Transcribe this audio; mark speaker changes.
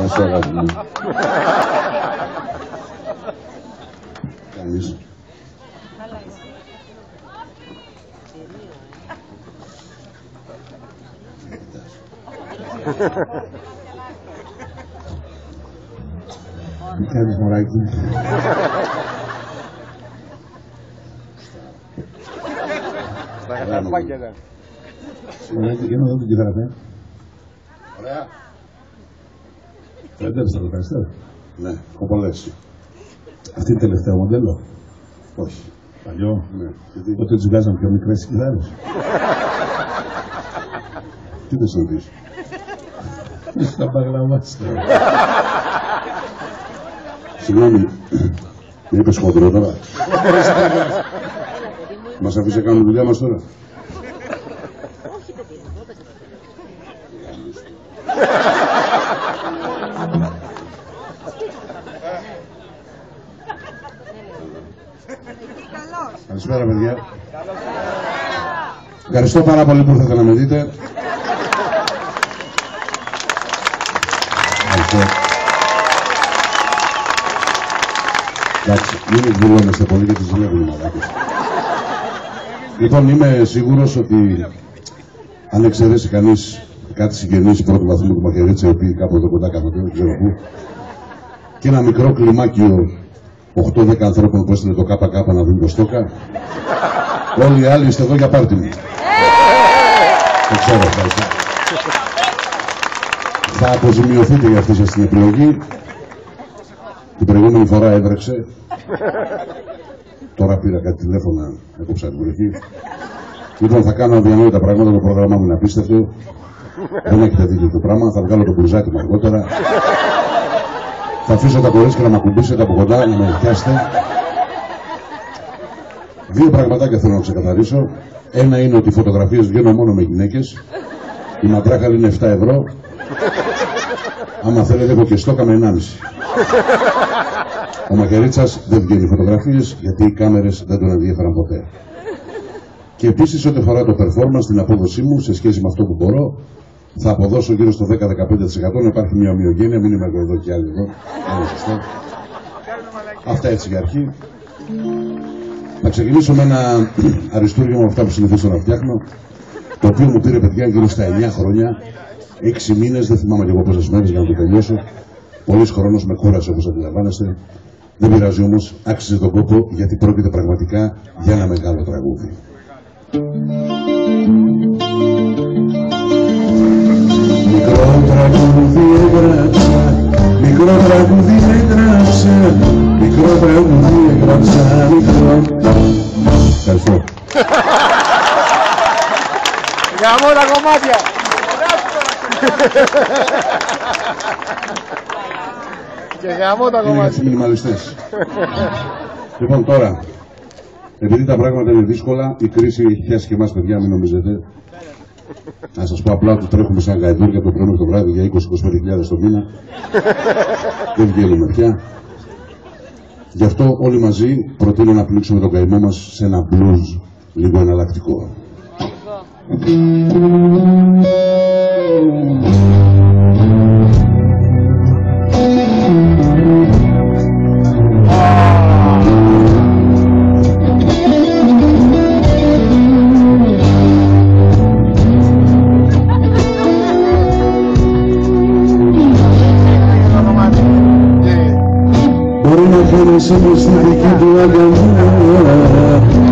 Speaker 1: Να σου αγάπη μου. Κάνεις. Τι κάνεις μωράκι. Ωραία, και να δω την κιθάρα. Ωραία. Φρέντες θα το κάνεις τώρα. Ναι, κοπολές. Αυτή είναι τελευταίο μοντέλο. Όχι. Παλιό. Ναι. Τότε τους βγάζαν πιο μικρές κιθάρες. Τι δεν σου δεις. Θα παγλαμάστε. Συγγνώμη, με είπες χοντρό τώρα. Μας αφήσει να κάνουμε δουλειά μας τώρα. Καλησπέρα παιδιά. Ευχαριστώ πάρα πολύ που ήρθατε να με δείτε. Εντάξει, μην εκδηλώνεστε πολύ γιατί τις βλέπουν οι μαλάκες. Λοιπόν, είμαι σίγουρος ότι αν εξαιρέσει κανείς κάτι συγγενείς πρώτου βαθμού του Μαχαιρίτσα, οι οποίοι κάπου εδώ κοντά κάπου δεν ξέρω πού, και ένα μικρό κλιμάκιο 8-10 ανθρώπων που έστειλε το ΚΚ να δουν το στόκα, όλοι οι άλλοι είστε εδώ για πάρτι μου. Δεν ξέρω, ευχαριστώ. Θα αποζημιωθείτε για αυτή σας την επιλογή. Την προηγούμενη φορά έβρεξε. Τώρα πήρα κάτι τηλέφωνα, έκοψα την βροχή. Λοιπόν, θα κάνω αδιανόητα πράγματα, το πρόγραμμά μου είναι απίστευτο. Δεν έχετε δει το πράγμα, θα βγάλω το μπλουζάκι μου αργότερα. Θα αφήσω τα κορίτσια να με ακουμπήσετε από κοντά, να με πιάσετε. Δύο πραγματάκια θέλω να ξεκαθαρίσω. Ένα είναι ότι οι φωτογραφίες βγαίνουν μόνο με γυναίκες. Η μαντράχαλη είναι 7 ευρώ. Άμα θέλετε, έχω και στόκα με 1,5. Ο Μαχαιρίτσας δεν βγαίνει φωτογραφίες γιατί οι κάμερες δεν τον ενδιέφεραν ποτέ. Και επίσης, ό,τι αφορά το performance, την απόδοσή μου σε σχέση με αυτό που μπορώ, θα αποδώσω γύρω στο 10-15%. Να υπάρχει μια ομοιογένεια, μην είμαι εγώ εδώ και άλλοι εδώ. Είναι σωστό. Αυτά έτσι για αρχή. Θα ξεκινήσω με ένα αριστούργημα από αυτά που συνηθίζω να φτιάχνω, το οποίο μου πήρε παιδιά γύρω στα 9 χρόνια, 6 μήνες, δεν θυμάμαι και εγώ πόσες μέρες για να το τελειώσω. Πολύς χρόνος με κούρασε όπως αντιλαμβάνεστε. Δεν πειράζει όμως, άξιζε τον κόπο γιατί πρόκειται πραγματικά για ένα μεγάλο τραγούδι. Μικρό τραγούδι έγραψα, μικρό τραγούδι έγραψα, μικρό τραγούδι έγραψα, μικρό. Ευχαριστώ.
Speaker 2: Γαμώ τα κομμάτια. Και γαμώ τα κομμάτια.
Speaker 1: Είναι για τους μινιμαλιστές. Λοιπόν τώρα, επειδή τα πράγματα είναι δύσκολα, η κρίση έχει πιάσει και εμάς παιδιά, μην νομίζετε. Να σας πω απλά ότι τρέχουμε σαν γαϊδούρια από το πρωί μέχρι το βράδυ για 20-25 το μήνα. Δεν βγαίνουμε πια. Γι' αυτό όλοι μαζί προτείνω να πλήξουμε τον καημό μας σε ένα blues λίγο εναλλακτικό. Μπορεί να φαίνεσαι μες στη δική του αγκαλιά,